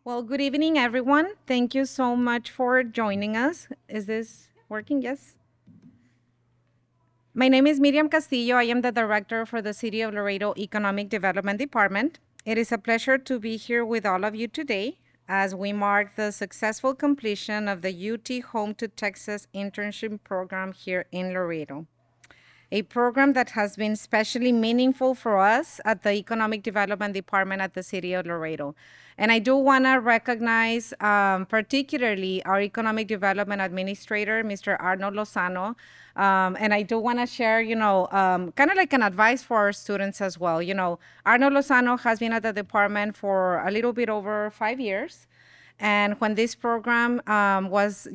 Well, good evening, everyone. Thank you so much for joining us. Is this working? Yes. My name is Miriam Castillo. I am the director for the City of Laredo Economic Development Department. It is a pleasure to be here with all of you today as we mark the successful completion of the UT Home to Texas internship program here in Laredo, a program that has been especially meaningful for us at the Economic Development Department at the City of Laredo. And I do want to recognize particularly our Economic Development Administrator, Mr. Arnold Lozano. And I do want to share, kind of like an advice for our students as well. Arnold Lozano has been at the department for a little bit over 5 years. And when this program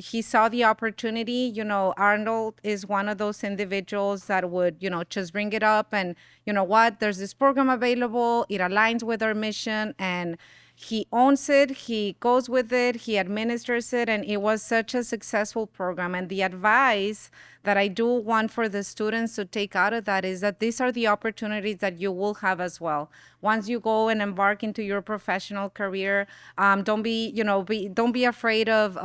he saw the opportunity. Arnold is one of those individuals that would, just bring it up and, what, there's this program available, it aligns with our mission, and he owns it, he goes with it, he administers it, and it was such a successful program. And the advice that I do want for the students to take out of that is that these are the opportunities that you will have as well. Once you go and embark into your professional career, don't be afraid of,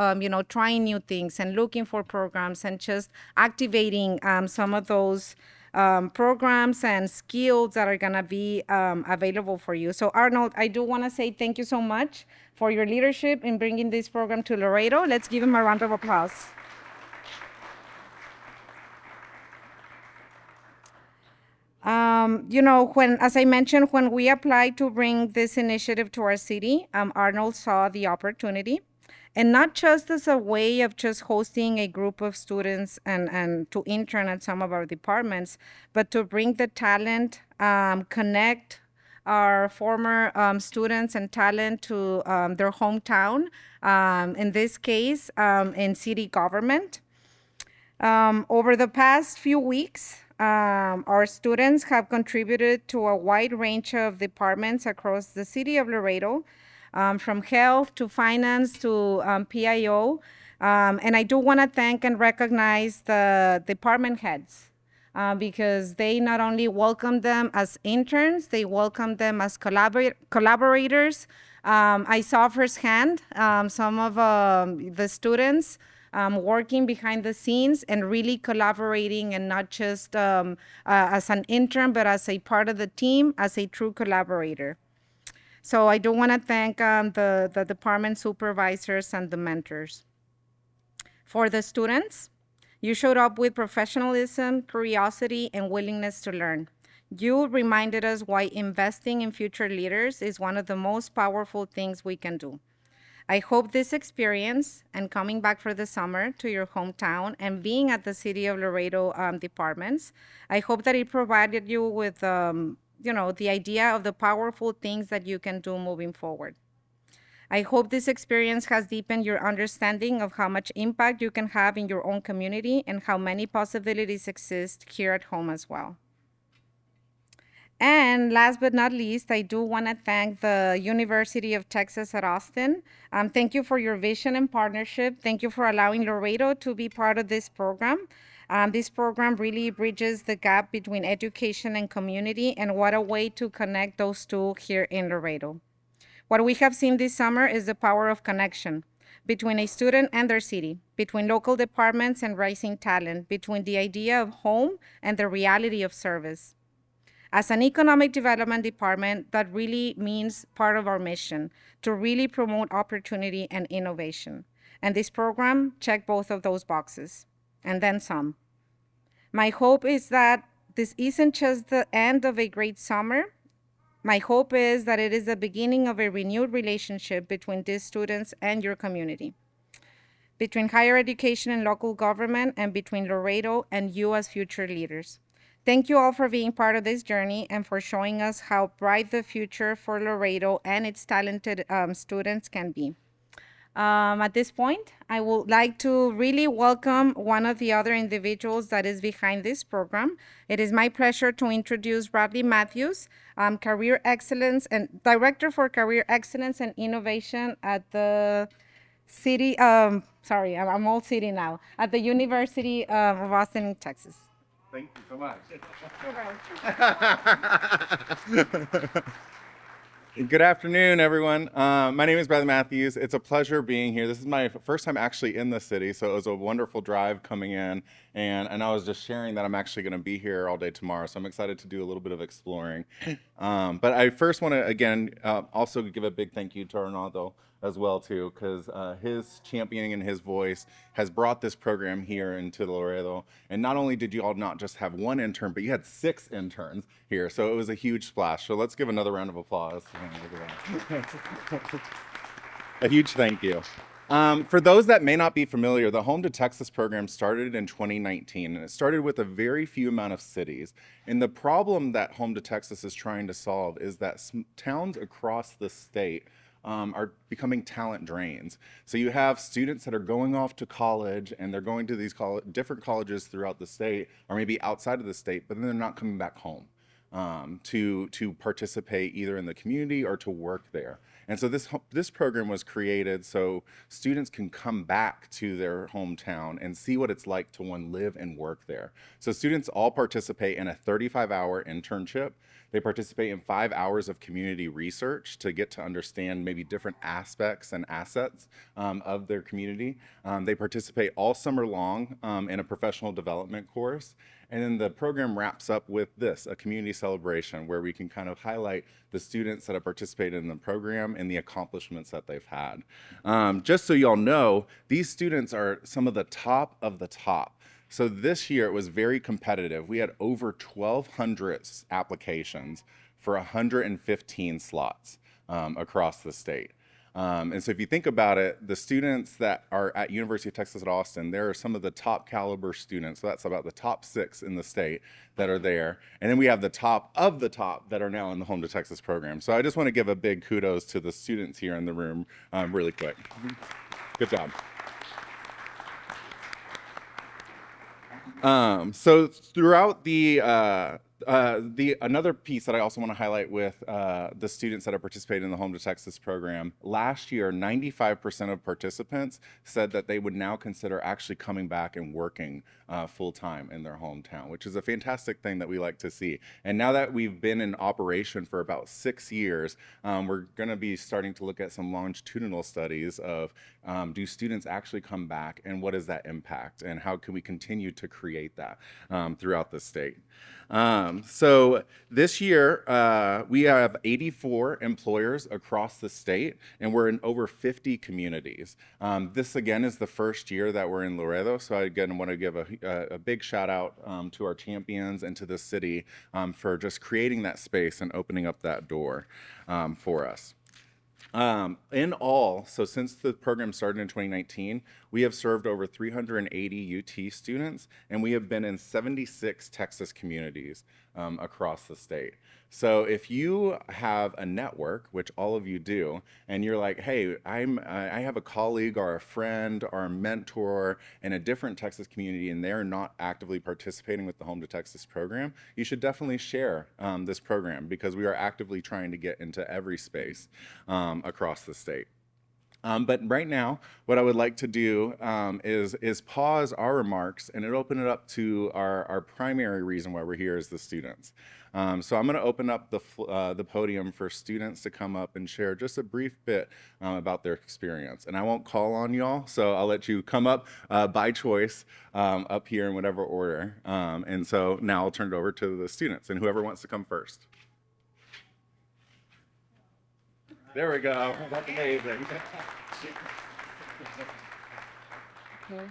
trying new things and looking for programs and just activating some of those programs and skills that are going to be available for you. So, Arnold, I do want to say thank you so much for your leadership in bringing this program to Laredo. Let's give him a round of applause. As I mentioned, when we applied to bring this initiative to our city, Arnold saw the opportunity, and not just as a way of just hosting a group of students and to intern at some of our departments, but to bring the talent, connect our former students and talent to their hometown, in this case, in city government. Over the past few weeks, our students have contributed to a wide range of departments across the city of Laredo, from health to finance to PIO. And I do want to thank and recognize the department heads. Because they not only welcome them as interns, they welcome them as collaborators. I saw firsthand some of the students working behind the scenes and really collaborating, and not just as an intern, but as a part of the team, as a true collaborator. So I do want to thank the department supervisors and the mentors. For the students, you showed up with professionalism, curiosity, and willingness to learn. You reminded us why investing in future leaders is one of the most powerful things we can do. I hope this experience and coming back for the summer to your hometown and being at the City of Laredo departments, I hope that it provided you with, the idea of the powerful things that you can do moving forward. I hope this experience has deepened your understanding of how much impact you can have in your own community and how many possibilities exist here at home as well. And last but not least, I do want to thank the University of Texas at Austin. Thank you for your vision and partnership. Thank you for allowing Laredo to be part of this program. This program really bridges the gap between education and community, and what a way to connect those two here in Laredo. What we have seen this summer is the power of connection between a student and their city, between local departments and rising talent, between the idea of home and the reality of service. As an economic development department, that really means part of our mission to really promote opportunity and innovation. And this program checked both of those boxes, and then some. My hope is that this isn't just the end of a great summer. My hope is that it is the beginning of a renewed relationship between these students and your community, between higher education and local government, and between Laredo and you as future leaders. Thank you all for being part of this journey and for showing us how bright the future for Laredo and its talented students can be. At this point, I would like to really welcome one of the other individuals that is behind this program. It is my pleasure to introduce Bradley Matthews, Career Excellence and Director for Career Excellence and Innovation at the city, I'm old city now, at the University of Austin, Texas. Thank you so much. You're right. Good afternoon, everyone. My name is Bradley Matthews. It's a pleasure being here. This is my first time actually in the city, so it was a wonderful drive coming in. And I was just sharing that I'm actually going to be here all day tomorrow, so I'm excited to do a little bit of exploring. But I first want to again also give a big thank you to Arnaldo as well too, because his championing and his voice has brought this program here into Laredo. And not only did you all not just have one intern, but you had 6 interns here, so it was a huge splash. So let's give another round of applause. A huge thank you. For those that may not be familiar, the Home to Texas program started in 2019, and it started with a very few amount of cities. And the problem that Home to Texas is trying to solve is that towns across the state are becoming talent drains. So you have students that are going off to college, and they're going to these different colleges throughout the state, or maybe outside of the state, but then they're not coming back home to participate either in the community or to work there. And so this program was created so students can come back to their hometown and see what it's like to live and work there. So students all participate in a 35-hour internship. They participate in 5 hours of community research to get to understand maybe different aspects and assets of their community. They participate all summer long in a professional development course. And then the program wraps up with this, a community celebration, where we can kind of highlight the students that have participated in the program and the accomplishments that they've had. Just so y'all know, these students are some of the top of the top. So this year it was very competitive. We had over 1,200 applications for 115 slots across the state. And so if you think about it, the students that are at University of Texas at Austin, there are some of the top caliber students. So that's about the top 6 in the state that are there. And then we have the top of the top that are now in the Home to Texas program. So I just want to give a big kudos to the students here in the room really quick. Good job. So throughout the another piece that I also want to highlight with the students that are participating in the Home to Texas program, last year 95% of participants said that they would now consider actually coming back and working full time in their hometown, which is a fantastic thing that we like to see. And now that we've been in operation for about 6 years, we're going to be starting to look at some longitudinal studies of do students actually come back, and what is that impact, and how can we continue to create that throughout the state. So this year, we have 84 employers across the state, and we're in over 50 communities. This again is the first year that we're in Laredo, so I again want to give a big shout out to our champions and to the city for just creating that space and opening up that door for us. In all, so since the program started in 2019, we have served over 380 UT students, and we have been in 76 Texas communities across the state. So if you have a network, which all of you do, and you're like, hey, I have a colleague or a friend or a mentor in a different Texas community, and they're not actively participating with the Home to Texas program, you should definitely share this program, because we are actively trying to get into every space across the state. But right now, what I would like to do is pause our remarks and open it up to our primary reason why we're here as the students. So I'm going to open up the podium for students to come up and share just a brief bit about their experience. And I won't call on y'all, so I'll let you come up by choice up here in whatever order. And so now I'll turn it over to the students, and whoever wants to come first. There we go. That's amazing. Okay.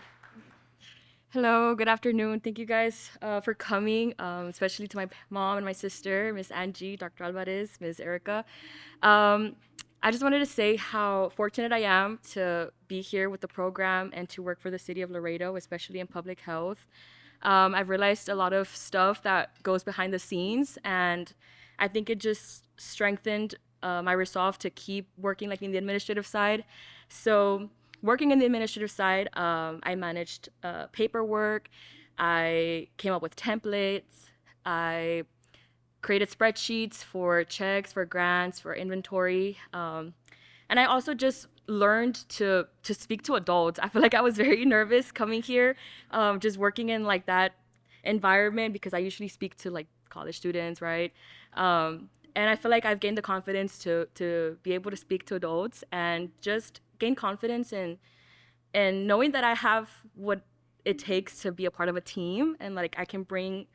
Hello, good afternoon. Thank you guys for coming, especially to my mom and my sister, Miss Angie, Dr. Alvarez, Miss Erica. Um, I just wanted to say how fortunate I am to be here with the program and to work for the city of Laredo, especially in public health. I've realized a lot of stuff that goes behind the scenes, and I think it just strengthened my resolve to keep working like in the administrative side. So working in the administrative side, I managed paperwork. I came up with templates. I created spreadsheets for checks, for grants, for inventory. And I also just learned to speak to adults. I feel like I was very nervous coming here, just working in like that environment, because I usually speak to like college students, right? And I feel like I've gained the confidence to be able to speak to adults and just gain confidence and knowing that I have what it takes to be a part of a team, and like I can bring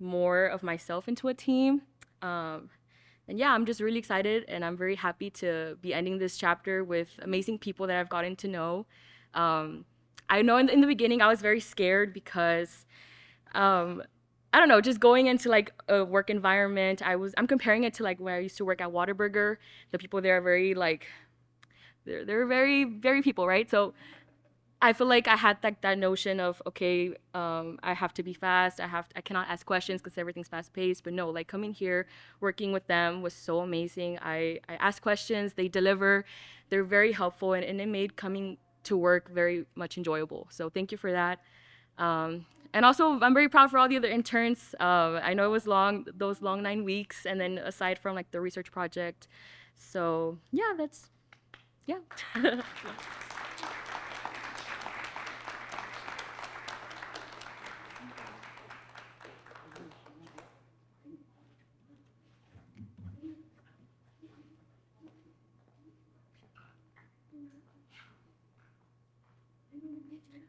more of myself into a team. Um, and yeah, I'm just really excited, and I'm very happy to be ending this chapter with amazing people that I've gotten to know. Um, I know in the beginning I was very scared because um, I don't know, just going into like a work environment. I'm comparing it to like when I used to work at Whataburger. The people there are very like they're very people, right? So I feel like I had like that notion of okay, I have to be fast. I cannot ask questions because everything's fast paced. But no, like coming here, working with them was so amazing. I ask questions, they deliver, they're very helpful, and it made coming to work very much enjoyable. So thank you for that. And also, I'm very proud for all the other interns. I know it was long, those long 9 weeks, and then aside from like the research project. So yeah, that's yeah.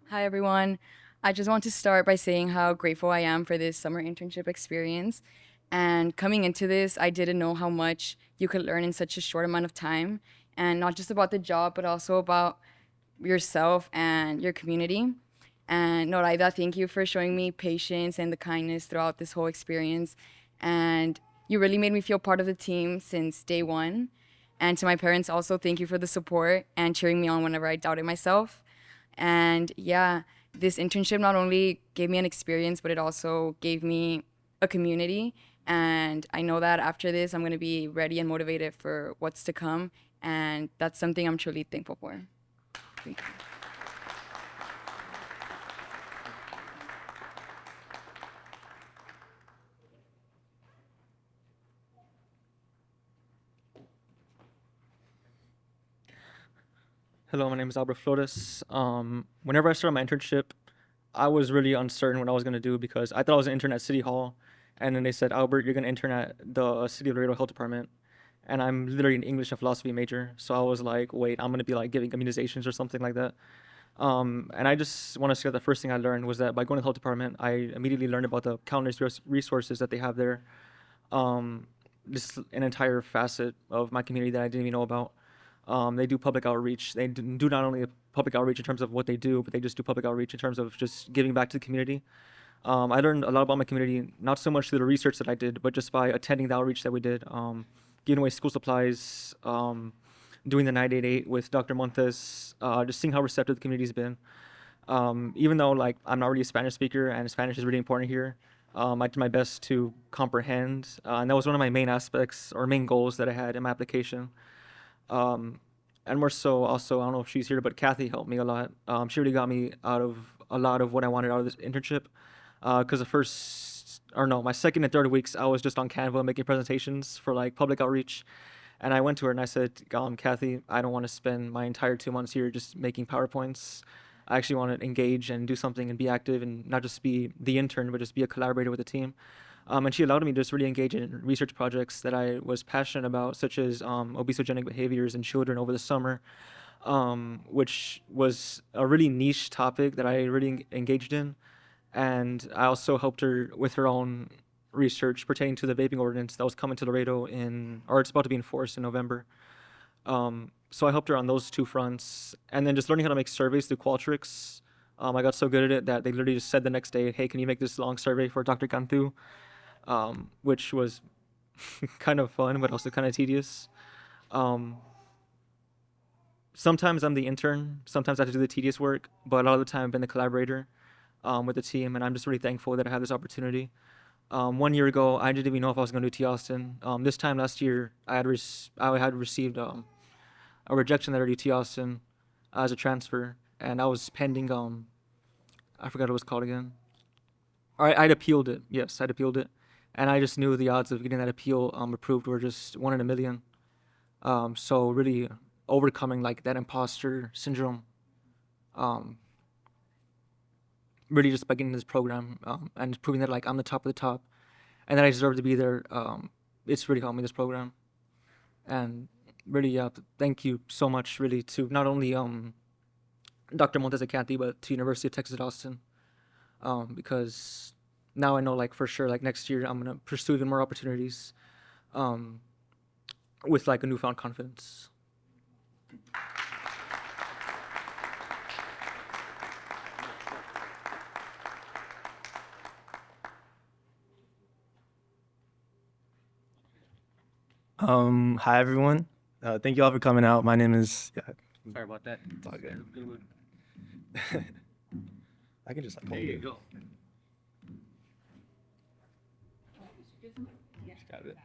Hi, everyone. I just want to start by saying how grateful I am for this summer internship experience. And coming into this, I didn't know how much you could learn in such a short amount of time, and not just about the job, but also about yourself and your community. And Noraida, thank you for showing me patience and the kindness throughout this whole experience. And you really made me feel part of the team since day one. And to my parents, also, thank you for the support and cheering me on whenever I doubted myself. And yeah, this internship not only gave me an experience, but it also gave me a community. And I know that after this, I'm going to be ready and motivated for what's to come. And that's something I'm truly thankful for. Thank you. Hello, my name is Albert Flores. Whenever I started my internship, I was really uncertain what I was going to do because I thought I was an intern at City Hall. And then they said, Albert, you're going to intern at the City of Laredo Health Department. And I'm literally an English and philosophy major. So I was like, wait, I'm going to be like giving immunizations or something like that. And I just want to say the first thing I learned was that by going to the health department, I immediately learned about the countless resources that they have there. Just an entire facet of my community that I didn't even know about. They do public outreach. They do not only public outreach in terms of what they do, but they just do public outreach in terms of just giving back to the community. I learned a lot about my community, not so much through the research that I did, but just by attending the outreach that we did, giving away school supplies, doing the 988 with Dr. Montes, just seeing how receptive the community's been. Even though like I'm not really a Spanish speaker and Spanish is really important here, I did my best to comprehend, and that was one of my main aspects or main goals that I had in my application. And more so also, I don't know if she's here, but Kathy helped me a lot. She really got me out of a lot of what I wanted out of this internship. Because my second and third weeks, I was just on Canva making presentations for like public outreach. And I went to her and I said, Kathy, I don't want to spend my entire 2 months here just making PowerPoints. I actually want to engage and do something and be active and not just be the intern, but just be a collaborator with the team. And she allowed me to just really engage in research projects that I was passionate about, such as obesogenic behaviors in children over the summer, which was a really niche topic that I really engaged in. And I also helped her with her own research pertaining to the vaping ordinance that was coming to Laredo it's about to be enforced in November. So I helped her on those two fronts. And then just learning how to make surveys through Qualtrics. I got so good at it that they literally just said the next day, hey, can you make this long survey for Dr. Cantu? Which was kind of fun, but also kind of tedious. Sometimes I'm the intern, sometimes I have to do the tedious work, but a lot of the time I've been the collaborator with the team, and I'm just really thankful that I had this opportunity. 1 year ago, I didn't even know if I was going to do T. Austin. This time last year, I had received a rejection letter to T. Austin as a transfer, and I was pending, I forgot what it was called again. I'd appealed it. Yes, I'd appealed it. And I just knew the odds of getting that appeal approved were just 1 in a million. So really overcoming like that imposter syndrome, really just by getting this program and proving that like I'm the top of the top and that I deserve to be there, it's really helped me, this program. And really, thank you so much, really, to not only Dr. Montes Acanti, but to University of Texas at Austin, because now I know, like, for sure, like, next year I'm gonna pursue even more opportunities, um, with like a newfound confidence. Hi everyone. Thank you all for coming out. My name is. Yeah, Sorry about that. it's all good. I can just like. There you go. Got it.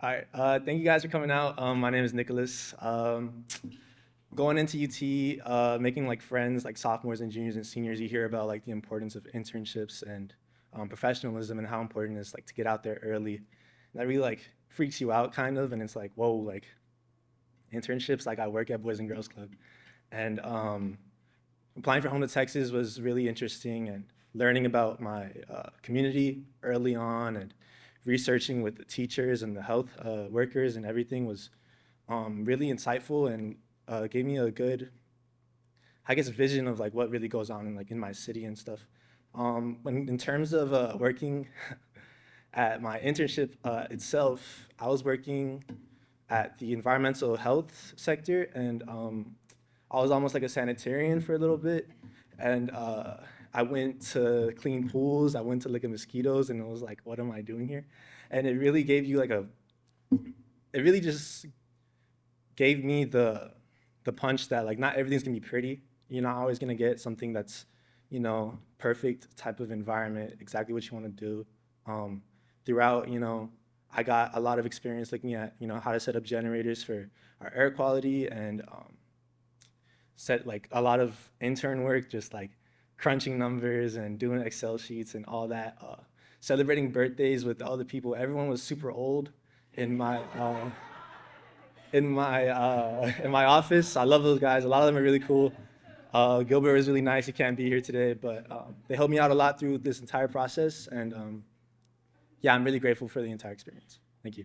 All right. Thank you guys for coming out. My name is Nicholas. Going into UT, making like friends, like sophomores and juniors and seniors, you hear about like the importance of internships and professionalism and how important it is like to get out there early. And that really like freaks you out kind of, and it's like, whoa, like internships, like I work at Boys and Girls Club. And applying for Home to Texas was really interesting, and learning about my community early on and researching with the teachers and the health workers and everything was really insightful, and gave me a good, I guess, vision of like what really goes on in like in my city and stuff. When in terms of working at my internship itself, I was working at the environmental health sector, and I was almost like a sanitarian for a little bit. And I went to clean pools, I went to look at mosquitoes, and it was like, what am I doing here? And it really gave you like it really just gave me the punch that like not everything's gonna be pretty. You're not always gonna get something that's, you know, perfect type of environment, exactly what you wanna do. Throughout, you know, I got a lot of experience looking at, you know, how to set up generators for our air quality, and set like a lot of intern work, just like crunching numbers and doing Excel sheets and all that. Celebrating birthdays with all the people. Everyone was super old in my in my office. I love those guys. A lot of them are really cool. Gilbert was really nice. He can't be here today, but they helped me out a lot through this entire process, and yeah, I'm really grateful for the entire experience. Thank you.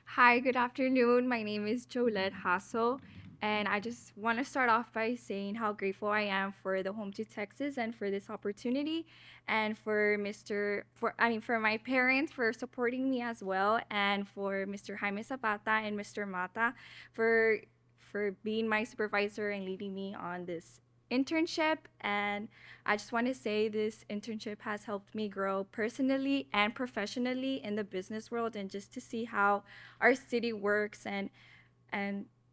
Hi, good afternoon. My name is Jolette Hassel, and I just want to start off by saying how grateful I am for the Home to Texas and for this opportunity, and for for my parents for supporting me as well, and for Mr. Jaime Zapata and Mr. Mata for being my supervisor and leading me on this internship. And I just want to say this internship has helped me grow personally and professionally in the business world, and just to see how our city works and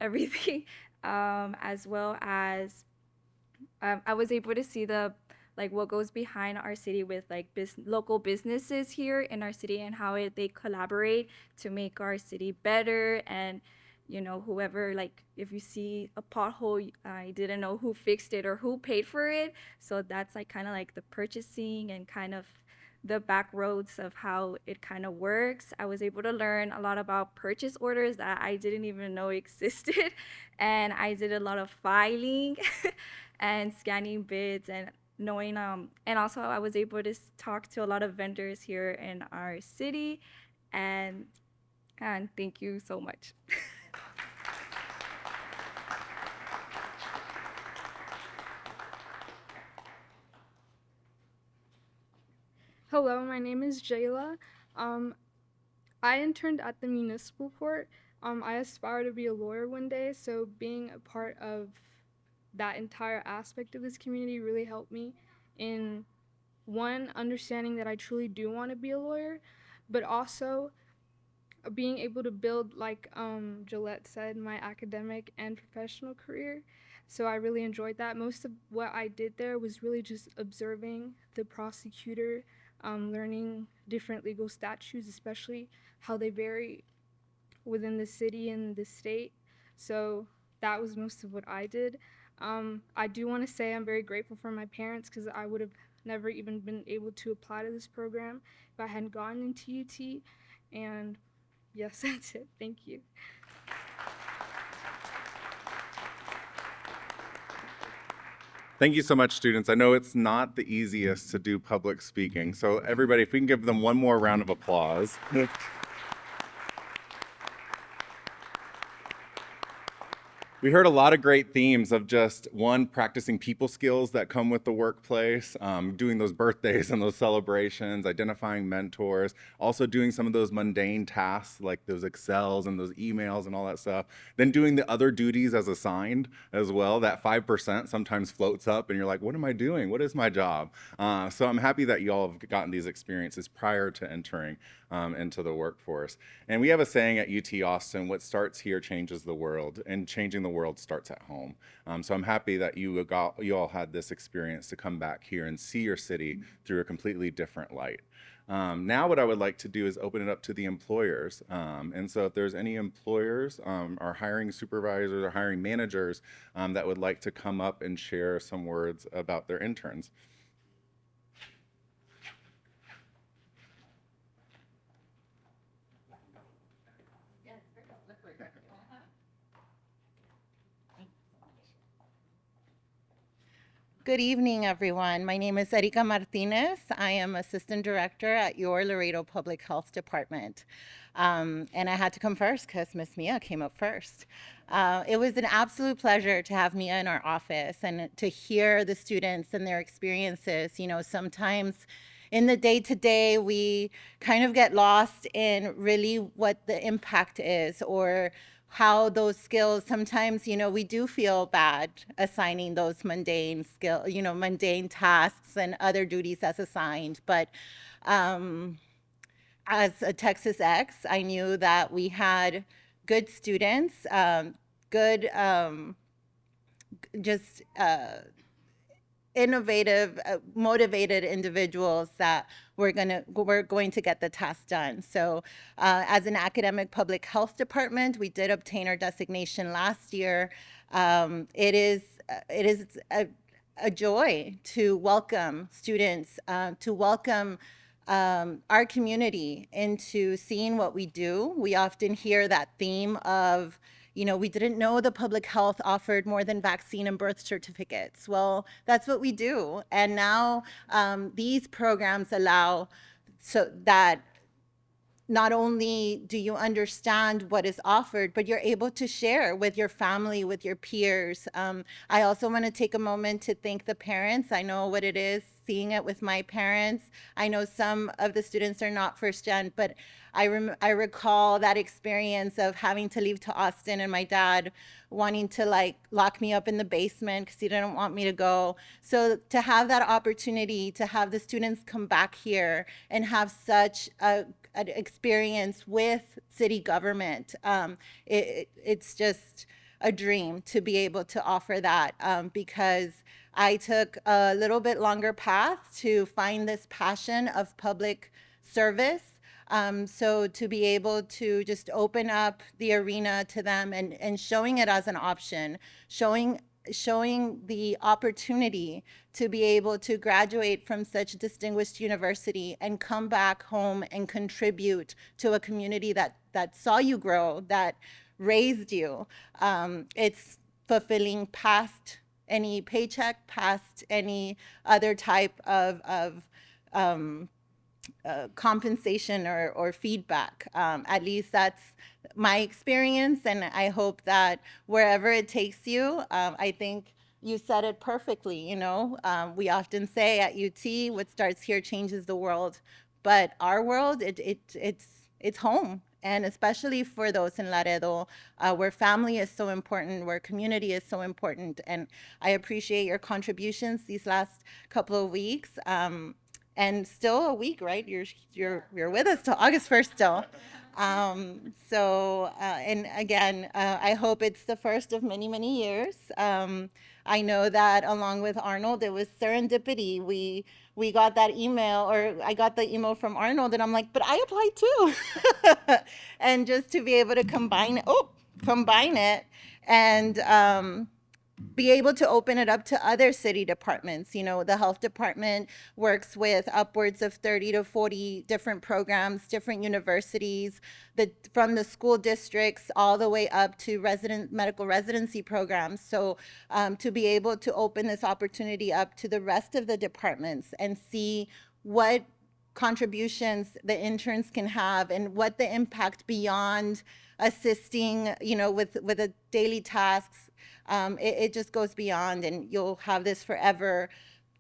everything, as well as I was able to see the like what goes behind our city with like local businesses here in our city, and how they collaborate to make our city better. And you know, whoever, like if you see a pothole, I didn't know who fixed it or who paid for it. So that's like kind of like the purchasing and kind of the back roads of how it kind of works. I was able to learn a lot about purchase orders that I didn't even know existed. And I did a lot of filing and scanning bids and knowing, and also I was able to talk to a lot of vendors here in our city. And thank you so much. Hello, my name is Jayla. I interned at the municipal court. I aspire to be a lawyer one day, so being a part of that entire aspect of this community really helped me in one, understanding that I truly do want to be a lawyer, but also being able to build, like Gillette said, my academic and professional career. So I really enjoyed that. Most of what I did there was really just observing the prosecutor, learning different legal statutes, especially how they vary within the city and the state. So that was most of what I did. I do want to say I'm very grateful for my parents, because I would have never even been able to apply to this program if I hadn't gone into UT. And yes, that's it. Thank you. Thank you so much, students. I know it's not the easiest to do public speaking. So everybody, if we can give them one more round of applause. We heard a lot of great themes of just, one, practicing people skills that come with the workplace, doing those birthdays and those celebrations, identifying mentors, also doing some of those mundane tasks like those Excels and those emails and all that stuff, then doing the other duties as assigned as well. That 5% sometimes floats up and you're like, what am I doing? What is my job? So I'm happy that you all have gotten these experiences prior to entering into the workforce. And we have a saying at UT Austin, what starts here changes the world, and changing the world starts at home. So I'm happy that you all had this experience to come back here and see your city through a completely different light. Now what I would like to do is open it up to the employers. And so if there's any employers or hiring supervisors or hiring managers that would like to come up and share some words about their interns. Good evening, everyone. My name is Erika Martinez. I am Assistant Director at your Laredo Public Health Department. And I had to come first because Miss Mia came up first. It was an absolute pleasure to have Mia in our office and to hear the students and their experiences. You know, sometimes in the day-to-day, we kind of get lost in really what the impact is, or how those skills, sometimes, you know, we do feel bad assigning those mundane mundane tasks and other duties as assigned. But as a Texas Ex, I knew that we had good students, good, just innovative, motivated individuals that we're going to get the task done. So as an academic public health department, we did obtain our designation last year. It is a joy to welcome students, to welcome our community into seeing what we do. We often hear that theme of, you know, we didn't know the public health offered more than vaccine and birth certificates. Well, that's what we do. And now these programs allow so that not only do you understand what is offered, but you're able to share with your family, with your peers. I also want to take a moment to thank the parents. I know what it is seeing it with my parents. I know some of the students are not first gen, but I recall that experience of having to leave to Austin and my dad wanting to like lock me up in the basement because he didn't want me to go. So to have that opportunity to have the students come back here and have such an experience with city government, it's just a dream to be able to offer that, because I took a little bit longer path to find this passion of public service. So to be able to just open up the arena to them and showing it as an option, showing the opportunity to be able to graduate from such a distinguished university and come back home and contribute to a community that saw you grow, that raised you. It's fulfilling past any paycheck, past any other type of compensation or feedback. At least that's my experience, and I hope that wherever it takes you, I think you said it perfectly. You know, we often say at UT, what starts here changes the world, but our world, it's home. And especially for those in Laredo, where family is so important, where community is so important. And I appreciate your contributions these last couple of weeks. And still a week, right? You're with us till August 1st still. And again, I hope it's the first of many, many years. I know that along with Arnold, it was serendipity. We got that email, or I got the email from Arnold, and I'm like, but I applied too. And just to be able to combine it and be able to open it up to other city departments. You know, the health department works with upwards of 30 to 40 different programs, different universities, from the school districts all the way up to medical residency programs. So to be able to open this opportunity up to the rest of the departments and see what contributions the interns can have and what the impact beyond assisting, you know, with the daily tasks, it just goes beyond, and you'll have this forever.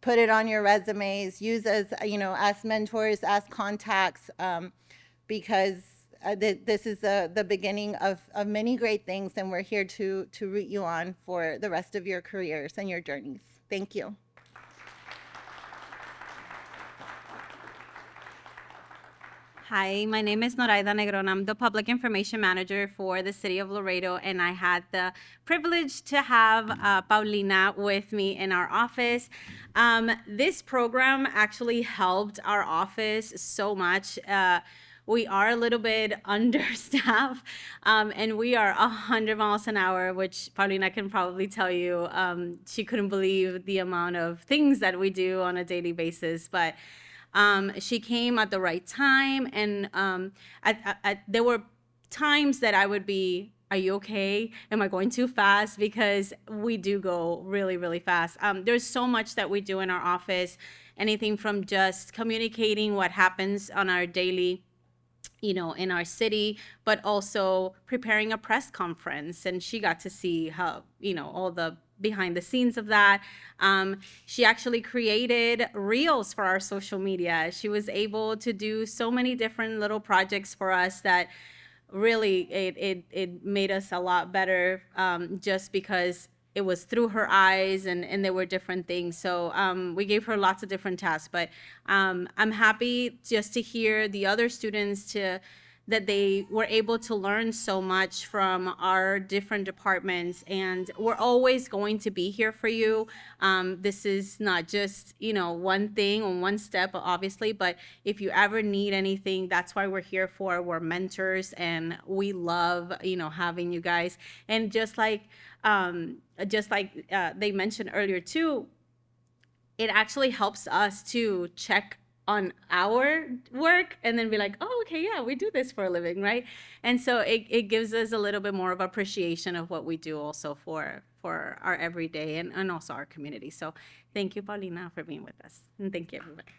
Put it on your resumes, use as, you know, as mentors, as contacts, because this is the beginning of many great things, and we're here to root you on for the rest of your careers and your journeys. Thank you. Hi, my name is Noraida Negron. I'm the Public Information Manager for the City of Laredo, and I had the privilege to have Paulina with me in our office. This program actually helped our office so much. We are a little bit understaffed, and we are 100 miles an hour, which Paulina can probably tell you. She couldn't believe the amount of things that we do on a daily basis, but she came at the right time, and there were times that I would be, are you okay? Am I going too fast? Because we do go really, really fast. There's so much that we do in our office, anything from just communicating what happens on our daily, you know, in our city, but also preparing a press conference. And she got to see how, you know, all the behind the scenes of that. She actually created reels for our social media. She was able to do so many different little projects for us that really it made us a lot better, just because it was through her eyes, and there were different things. So we gave her lots of different tasks, but I'm happy just to hear the other students that they were able to learn so much from our different departments, and we're always going to be here for you. This is not just, you know, one thing or one step, obviously, but if you ever need anything, that's why we're here for. We're mentors, and we love, you know, having you guys. And just like they mentioned earlier too, it actually helps us to check on our work and then be like, oh, okay, yeah, we do this for a living, right? And so it gives us a little bit more of appreciation of what we do also for our everyday and also our community. So thank you, Paulina, for being with us. And thank you, everybody.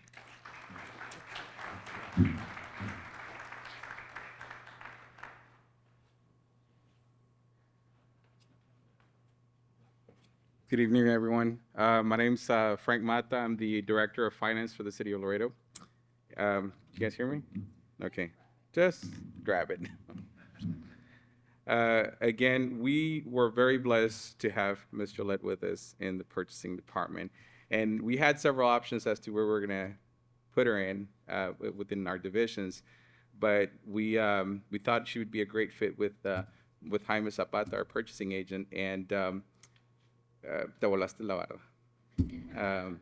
Good evening, everyone. My name's Frank Mata. I'm the Director of Finance for the City of Laredo. You guys hear me? Okay, just grab it. Again, we were very blessed to have Ms. Gillette with us in the purchasing department. And we had several options as to where we're gonna put her in within our divisions. But we thought she would be a great fit with Jaime Zapata, our purchasing agent, and te volaste la barba.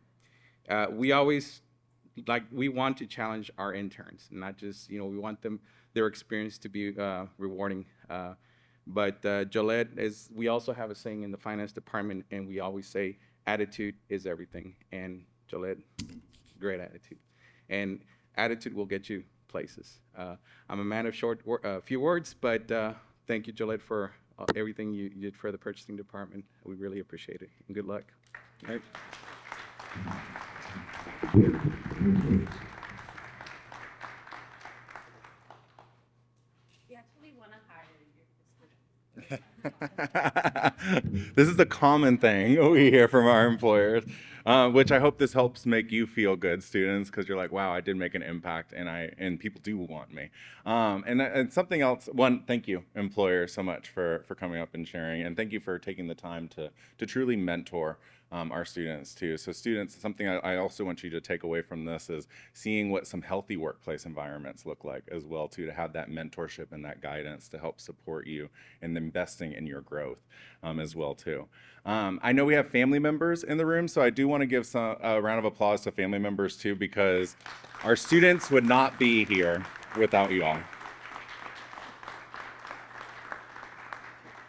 We always, we want to challenge our interns, not just, you know, we want their experience to be rewarding. But Jolette we also have a saying in the finance department, and we always say, attitude is everything. And Jolette, great attitude. And attitude will get you places. I'm a man of few words, but thank you, Jolette, for everything you did for the purchasing department. We really appreciate it, and good luck. All right. We actually want to hire This is a common thing we hear from our employers, which I hope this helps make you feel good, students, because you're like, wow, I did make an impact, and people do want me. And something else. One, thank you, employers, so much for coming up and sharing, and thank you for taking the time to truly mentor our students too. So students, something I also want you to take away from this is seeing what some healthy workplace environments look like as well too, to have that mentorship and that guidance to help support you in investing in your growth as well too. I know we have family members in the room, so I do want to give a round of applause to family members too, because our students would not be here without you all.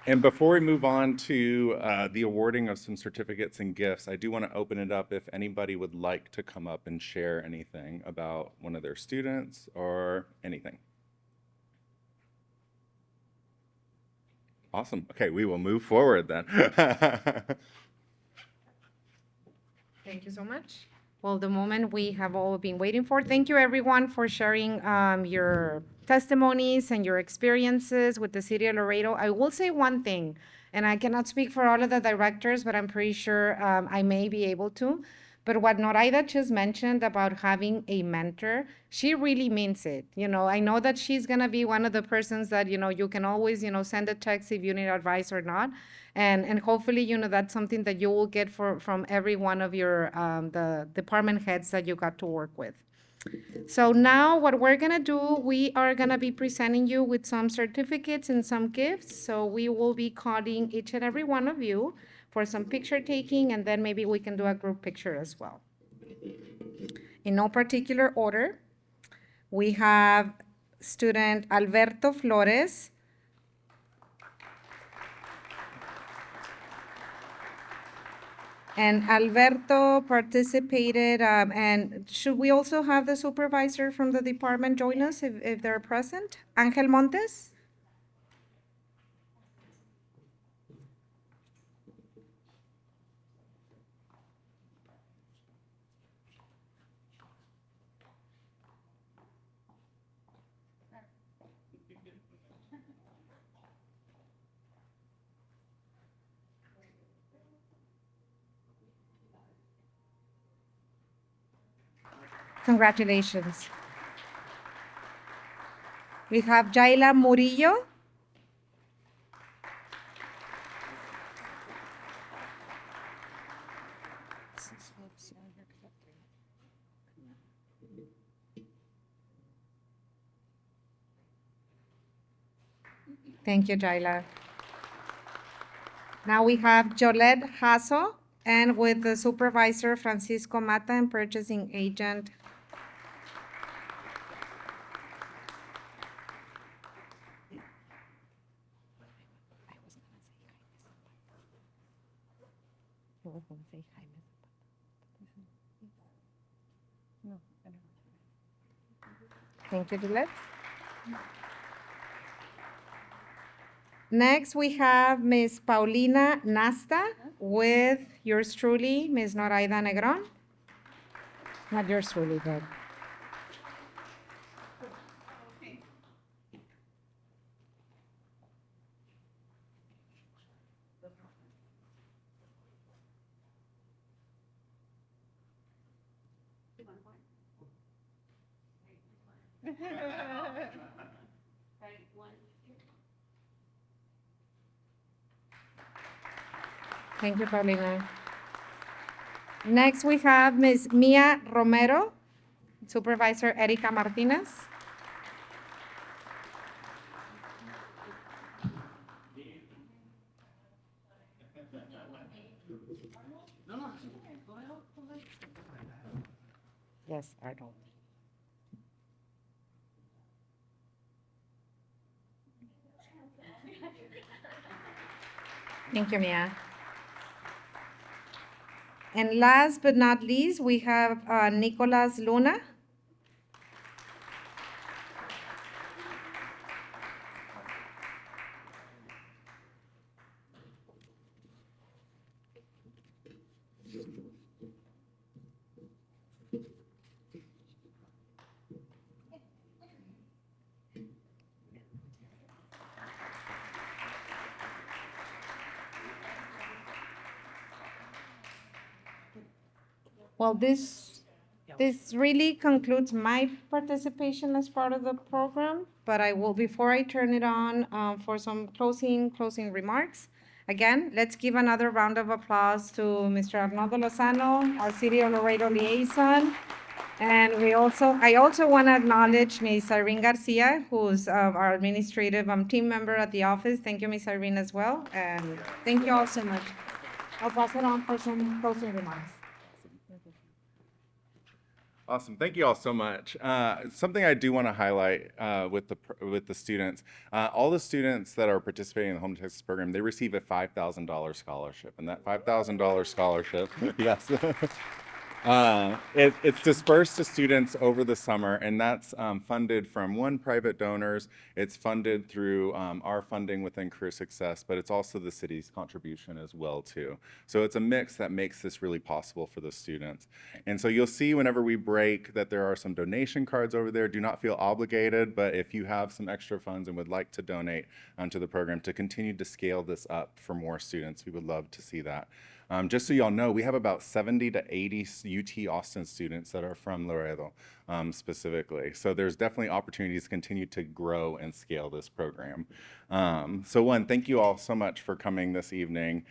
And before we move on to the awarding of some certificates and gifts, I do want to open it up if anybody would like to come up and share anything about one of their students or anything. Awesome. Okay, we will move forward then. Thank you so much. Well, the moment we have all been waiting for. Thank you, everyone, for sharing your testimonies and your experiences with the City of Laredo. I will say one thing, and I cannot speak for all of the directors, but I'm pretty sure I may be able to. But what Noraida just mentioned about having a mentor, she really means it. I know that she's going to be one of the persons that, you can always, send a text if you need advice or not. And hopefully, that's something that you will get from every one of your, the department heads that you got to work with. So now what we're going to do, we are going to be presenting you with some certificates and some gifts. So we will be calling each and every one of you for some picture taking, and then maybe we can do a group picture as well. In no particular order, we have student Alberto Flores. And Alberto participated, and should we also have the supervisor from the department join us if they're present? Angel Montes? Congratulations. We have Jaila Murillo. Thank you, Jaila. Now we have Jolette Hasso, and with the supervisor Francisco Mata and purchasing agent Thank you, Jolette. Next, we have Ms. Paulina Nasta with yours truly, Ms. Noraida Negron. Not yours truly, but. Thank you, Paulina. Next, we have Ms. Mia Romero, Supervisor Erika Martinez. Yes, Arnold. Thank you, Mia. And last but not least, we have Nicolas Luna. Well, this really concludes my participation as part of the program, but I will, before I turn it on for some closing remarks, again, let's give another round of applause to Mr. Arnoldo Lozano, our City of Laredo liaison. And I also want to acknowledge Ms. Irene Garcia, who's our administrative team member at the office. Thank you, Ms. Irene, as well. And thank you all so much. I'll pass it on for some closing remarks. Awesome. Thank you all so much. Something I do want to highlight with the students, all the students that are participating in the Home to Texas program, they receive a $5,000 scholarship, and that $5,000 scholarship, yes. It's dispersed to students over the summer, and that's funded from private donors. It's funded through our funding within Career Success, but it's also the city's contribution as well too. So it's a mix that makes this really possible for the students. And so you'll see whenever we break that there are some donation cards over there. Do not feel obligated, but if you have some extra funds and would like to donate to the program to continue to scale this up for more students, we would love to see that. Just so y'all know, we have about 70 to 80 UT Austin students that are from Laredo specifically. So there's definitely opportunities to continue to grow and scale this program. So thank you all so much for coming this evening.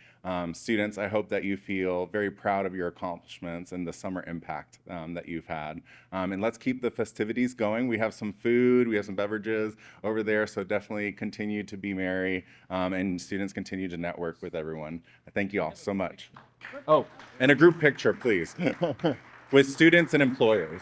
Students, I hope that you feel very proud of your accomplishments and the summer impact that you've had. And let's keep the festivities going. We have some food, we have some beverages over there, so definitely continue to be merry and students continue to network with everyone. Thank you all so much. Oh, and a group picture, please, with students and employers.